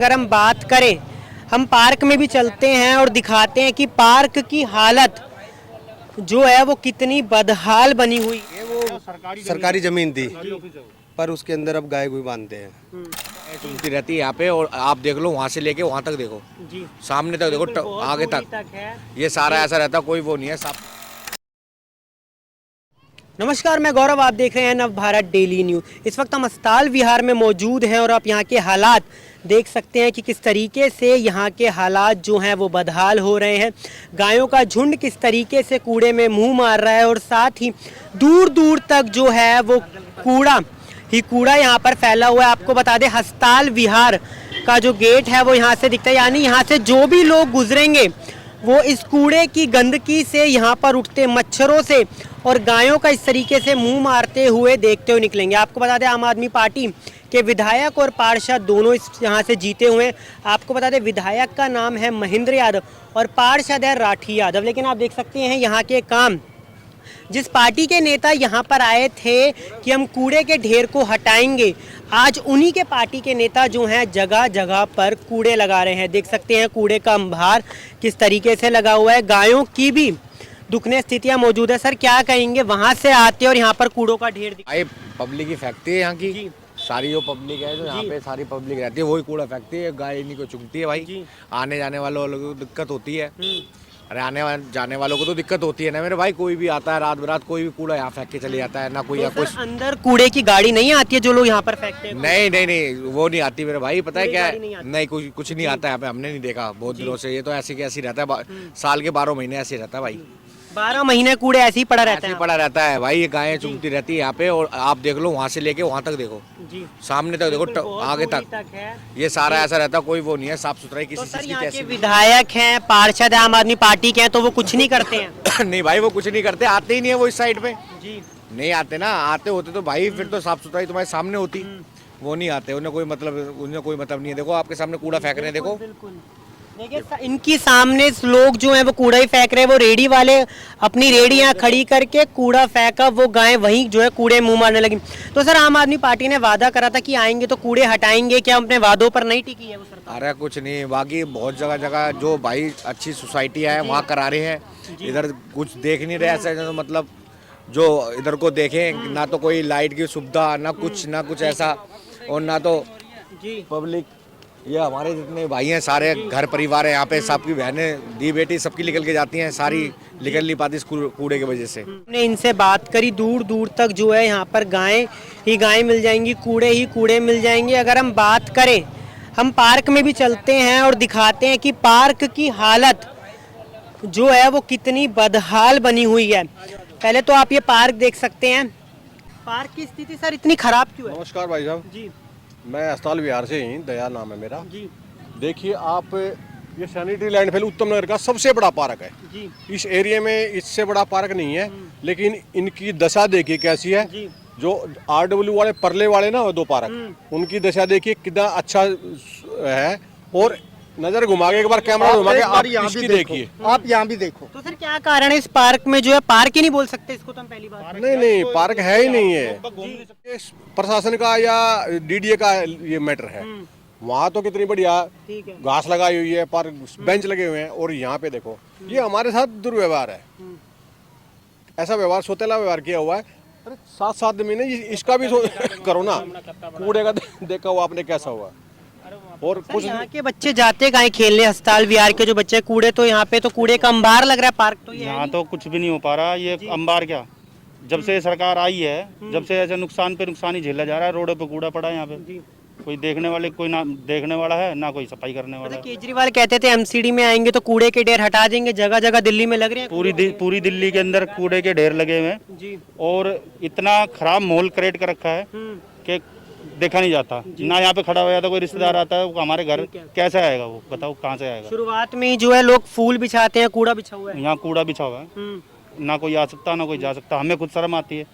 अगर हम बात करें, हम पार्क में भी चलते हैं और दिखाते हैं कि पार्क की हालत जो है वो कितनी बदहाल बनी हुई है। वो सरकारी जमीन थी, पर उसके अंदर अब गाय गुई बांधते हैं। चलती रहती है यहाँ पे, और आप देख लो वहाँ से लेके वहाँ तक देखो जी, सामने तक देखो बहुत आगे दूरी तक है। ये सारा ऐसा रहता, कोई वो नहीं है साफ। नमस्कार, मैं गौरव, आप देख रहे हैं नव भारत डेली न्यूज़। इस वक्त हम अस्ताल विहार में मौजूद हैं और आप यहाँ के हालात देख सकते हैं कि किस तरीके से यहाँ के हालात जो हैं वो बदहाल हो रहे हैं। गायों का झुंड किस तरीके से कूड़े में मुंह मार रहा है और साथ ही दूर दूर तक जो है वो कूड़ा ही कूड़ा यहाँ पर फैला हुआ है। आपको बता दें, अस्ताल विहार का जो गेट है वो यहाँ से दिखता है, यानी यहाँ से जो भी लोग गुजरेंगे वो इस कूड़े की गंदगी से, यहाँ पर उठते मच्छरों से और गायों का इस तरीके से मुंह मारते हुए देखते हुए निकलेंगे। आपको बता दें, आम आदमी पार्टी के विधायक और पार्षद दोनों इस यहाँ से जीते हुए हैं। आपको बता दें, विधायक का नाम है महेंद्र यादव और पार्षद है राठी यादव। लेकिन आप देख सकते हैं यहाँ के काम, जिस पार्टी के नेता यहाँ पर आए थे कि हम कूड़े के ढेर को हटाएंगे, आज उन्हीं के पार्टी के नेता जो हैं जगह जगह पर कूड़े लगा रहे हैं। देख सकते हैं कूड़े का अंबार किस तरीके से लगा हुआ है। गायों की भी दुखने स्थितियां मौजूद है। सर, क्या कहेंगे, वहाँ से आते और यहाँ पर कूड़ों का ढेर भाई पब्लिक ही फेंकती है यहाँ की, सारी जो पब्लिक है जो यहाँ पे सारी पब्लिक रहती है वही कूड़ा फेंकती है। गाय इन्हीं को चुगती है भाई। आने जाने वालों को दिक्कत होती है, अरे आने जाने वालों को तो दिक्कत होती है ना मेरे भाई। कोई भी आता है रात बरात, कोई भी कूड़ा यहाँ फेंक के चले जाता है ना कोई। तो कुछ अंदर कूड़े की गाड़ी नहीं आती है जो लोग यहाँ पर फेंकते हैं? नहीं नहीं नहीं, वो नहीं आती मेरे भाई। पता है क्या है, नहीं कुछ नहीं आता है यहाँ पे। हमने नहीं देखा बहुत दिनों से। ये तो ऐसे के ऐसे रहता है, साल के 12 महीने ऐसे रहता है भाई। 12 महीने कूड़े ऐसे ही पड़ा रहता है? पड़ा रहता है भाई। ये गायें चुगती रहती है यहाँ पे, और आप देख लो वहाँ से लेके वहाँ तक देखो जी, सामने तक देखो आगे तक है। ये सारा ऐसा रहता, कोई वो नहीं है साफ सुथराई किसी तो सर, चीज की। यहाँ के कैसी विधायक हैं, पार्षद है, आम आदमी पार्टी के हैं, तो वो कुछ नहीं करते हैं? नहीं भाई, वो कुछ नहीं करते, आते ही नहीं है वो इस साइड पे। जी, नहीं आते ना, आते होते तो भाई फिर तो साफ सुथराई तुम्हारे सामने होती। वो नहीं आते, उन्हें कोई मतलब नहीं है। देखो आपके सामने कूड़ा फेंक रहे हैं, देखो। बिल्कुल। देखिए, इनकी सामने लोग जो हैं वो कूड़ा ही फेंक रहे हैं। वो रेडी वाले अपनी रेडी यहाँ खड़ी करके कूड़ा फेंका, वो गायें वहीं जो है कूड़े मुंह मारने लगी। तो सर, आम आदमी पार्टी ने वादा करा था कि आएंगे तो कूड़े हटाएंगे, क्या अपने वादों पर नहीं टिकी है वो सरकार? अरे कुछ नहीं, बाकी बहुत जगह जगह जो भाई अच्छी सोसाइटियाँ है वहाँ करा रहे हैं। इधर कुछ देख नहीं रहे ऐसा, तो मतलब जो इधर को देखें ना तो कोई लाइट की सुविधा, ना कुछ ऐसा, और ना तो पब्लिक। ये हमारे जितने भाई हैं सारे घर परिवार है यहाँ पे, सबकी बहनें दी बेटी सबकी निकल के जाती हैं, सारी निकल नहीं पाती इस कूड़े की वजह से। हमने इनसे बात करी, दूर दूर तक जो है यहाँ पर गायें ही गायें मिल जाएंगी, कूड़े ही कूड़े मिल जाएंगे। अगर हम बात करें, हम पार्क में भी चलते हैं और दिखाते हैं कि पार्क की हालत जो है वो कितनी बदहाल बनी हुई है। पहले तो आप ये पार्क देख सकते हैं। पार्क की स्थिति सर इतनी खराब क्यों है? नमस्कार भाई साहब जी, मैं अस्ताल विहार से ही, दया नाम है मेरा। जी, देखिए आप, ये सैनिटरी लैंडफिल उत्तम नगर का सबसे बड़ा पार्क है। जी, इस एरिया में इससे बड़ा पार्क नहीं है, लेकिन इनकी दशा देखिए कैसी है। जी, जो RW वाले परले वाले ना 2 पार्क, उनकी दशा देखिए कितना अच्छा है। और नजर घुमा के एक बार कैमरा घुमा के आप इसकी देखिए, आप यहाँ भी देखो। तो सर, क्या कारण है इस पार्क में जो है, पार्क ही नहीं बोल सकते इसको तो हम पहली बार? नहीं पार्क है ही नहीं है। प्रशासन का या DDA का ये मैटर है। वहाँ तो कितनी बढ़िया ठीक है, घास लगाई हुई है, पर बेंच लगे हुए हैं, और यहाँ पे देखो ये हमारे साथ दुर्व्यवहार है। ऐसा व्यवहार, सोतेला व्यवहार किया हुआ है। अरे 7-7 महीने इसका भी करो ना। कूड़े का देखा हुआ आपने कैसा हुआ। और कुछ यहाँ के बच्चे जाते कहाँ खेलने? अस्ताल विहार के जो बच्चे, कूड़े तो यहाँ पे तो कूड़े का अंबार लग रहा है। पार्क तो यहाँ तो कुछ भी नहीं हो पा रहा। ये अंबार क्या, जब से सरकार आई है जब से ऐसे नुकसान पे नुकसान ही झेला जा रहा है। रोडों पे कूड़ा पड़ा है यहाँ पे, कोई देखने वाले, कोई ना देखने वाला है ना कोई सफाई करने वाला है। केजरीवाल कहते थे MCD में आएंगे तो कूड़े के ढेर हटा देंगे, जगह जगह दिल्ली में लग रहे हैं। पूरी दिल्ली के अंदर कूड़े के ढेर लगे हुए हैं, और इतना खराब माहौल क्रिएट कर रखा है कि देखा नहीं जाता ना। यहाँ पे खड़ा हो जाता, कोई रिश्तेदार आता है, वो हमारे घर कैसे आएगा, वो बताओ कहाँ से आएगा? शुरुआत में ही जो है लोग फूल बिछाते हैं, कूड़ा बिछा हुआ है। यहाँ कूड़ा बिछा हुआ है, ना कोई आ सकता ना कोई जा सकता। हमें खुद शर्म आती है।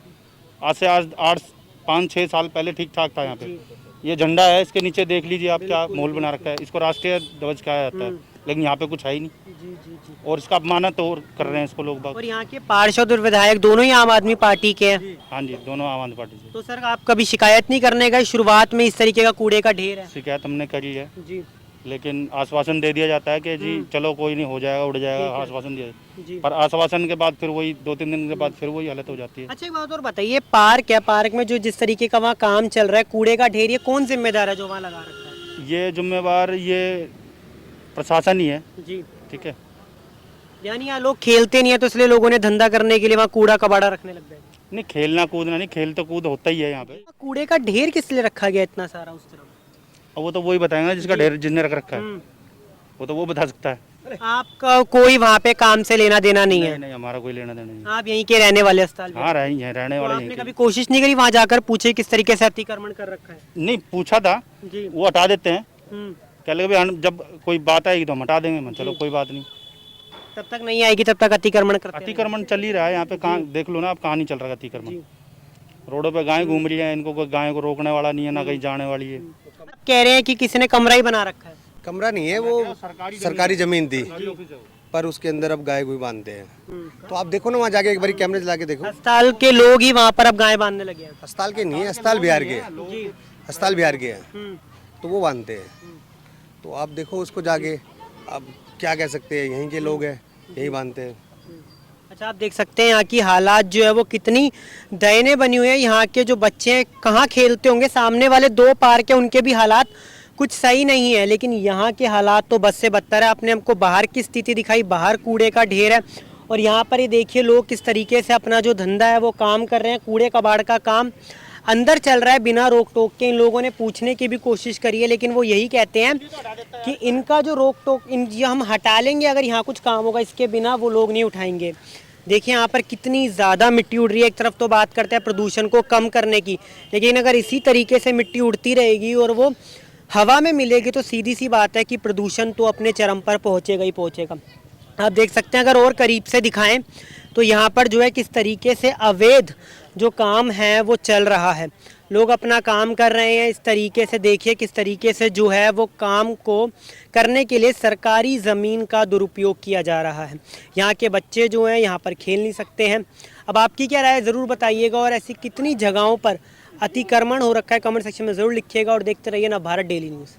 आज 8-5-6 साल पहले ठीक ठाक था यहाँ पे। ये झंडा है, इसके नीचे देख लीजिए आप क्या माहौल बना रखा है। इसको राष्ट्रीय ध्वज कहा जाता है, लेकिन यहाँ पे कुछ है ही नहीं। और इसका अपमान तो कर रहे हैं इसको लोग बाग। और यहाँ के पार्षद और विधायक दोनों ही आम आदमी पार्टी के हैं? हाँ जी, दोनों आम आदमी पार्टी से। तो सर, आप कभी शिकायत नहीं करने गए? शुरुआत में इस तरीके का कूड़े का ढेर है। शिकायत हमने करी है जी, लेकिन आश्वासन दे दिया जाता है कि जी चलो कोई नहीं, हो जाएगा, उड़ जाएगा, आश्वासन दिया जी। पर आश्वासन के बाद फिर वही 2-3 दिन के बाद फिर वही हालत हो जाती है। अच्छा एक बात और बताइए, पार्क है, पार्क में जो जिस तरीके का वहाँ काम चल रहा है, कूड़े का ढेर, ये कौन जिम्मेदार है जो वहाँ लगा रखा है? ये जिम्मेवार ये प्रशासन ही है। जी। ठीक है, यानी यहाँ लोग खेलते नहीं है तो इसलिए लोगों ने धंधा करने के लिए वहाँ कूड़ा कबाड़ा रखने लग गए। नहीं खेलना कूदना नहीं, खेल तो कूद होता ही है यहाँ पे। कूड़े का ढेर किस लिए रखा गया इतना सारा उस तरफ? और वो तो वही बताएंगे जिसका ढेर जिसने रख रखा है, वो तो वो बता सकता है। आपका कोई वहाँ पे काम से लेना देना नहीं है? नहीं, हमारा कोई लेना देना नहीं। आप यहीं के रहने वाले अस्पताल में? हाँ रहने तो वाले आपने यहीं कभी के। कोशिश नहीं करी वहाँ जाकर पूछे किस तरीके से अतिक्रमण कर रखा है? नहीं पूछा था, जी। वो हटा देते हैं, हम्म। कह लगे भाई जब कोई बात आएगी तो हम हटा देंगे। मैं चलो कोई बात नहीं। तब तक नहीं आएगी तब तक अतिक्रमण करते रहेंगे। अतिक्रमण चल ही रहा है यहाँ पे, कहाँ देख लो ना आप, कहाँ नहीं चल रहा है अतिक्रमण। रोडों पे गाय घूम रही है, इनको कोई गाय को रोकने वाला नहीं है, ना कहीं जाने वाली है। कह रहे हैं कि किसी ने कमरा ही बना रखा है। कमरा नहीं है, वो सरकारी जमीन थी, पर उसके अंदर अब गाय गुई बांधते हैं। तो आप देखो ना वहाँ जाके एक बार कैमरे चला के देखो। अस्पताल के लोग ही वहाँ पर अब गाय बांधने लगे हैं। अस्पताल के नहीं है, अस्पताल बिहार के हैं। जी। अस्पताल बिहार के हैं, तो वो बांधते हैं। तो आप देखो उसको जाके, अब क्या कह सकते हैं, यहीं के लोग हैं, यही बांधते हैं। अच्छा आप देख सकते हैं यहाँ की हालात जो है वो कितनी दयनीय बनी हुई है। यहाँ के जो बच्चे हैं कहाँ खेलते होंगे, सामने वाले 2 पार्क है उनके भी हालात कुछ सही नहीं है, लेकिन यहाँ के हालात तो बस से बदतर है। आपने हमको बाहर की स्थिति दिखाई, बाहर कूड़े का ढेर है और यहाँ पर ये देखिए लोग किस तरीके से अपना जो धंधा है वो काम कर रहे हैं। कूड़े कबाड़ का काम अंदर चल रहा है बिना रोक टोक के। इन लोगों ने पूछने की भी कोशिश करी है, लेकिन वो यही कहते हैं कि इनका जो रोक टोक ये हम हटा लेंगे, अगर यहाँ कुछ काम होगा इसके बिना वो लोग नहीं उठाएंगे। देखिए यहाँ पर कितनी ज़्यादा मिट्टी उड़ रही है। एक तरफ तो बात करते हैं प्रदूषण को कम करने की, लेकिन अगर इसी तरीके से मिट्टी उड़ती रहेगी और वो हवा में मिलेगी तो सीधी सी बात है कि प्रदूषण तो अपने चरम पर पहुँचेगा ही पहुँचेगा। आप देख सकते हैं, अगर और करीब से दिखाएं तो यहाँ पर जो है किस तरीके से अवैध जो काम है वो चल रहा है। लोग अपना काम कर रहे हैं इस तरीके से। देखिए किस तरीके से जो है वो काम को करने के लिए सरकारी ज़मीन का दुरुपयोग किया जा रहा है। यहाँ के बच्चे जो हैं यहाँ पर खेल नहीं सकते हैं। अब आपकी क्या राय है ज़रूर बताइएगा, और ऐसी कितनी जगहों पर अतिक्रमण हो रखा है कमेंट सेक्शन में ज़रूर लिखिएगा और देखते रहिए नवभारत डेली न्यूज़।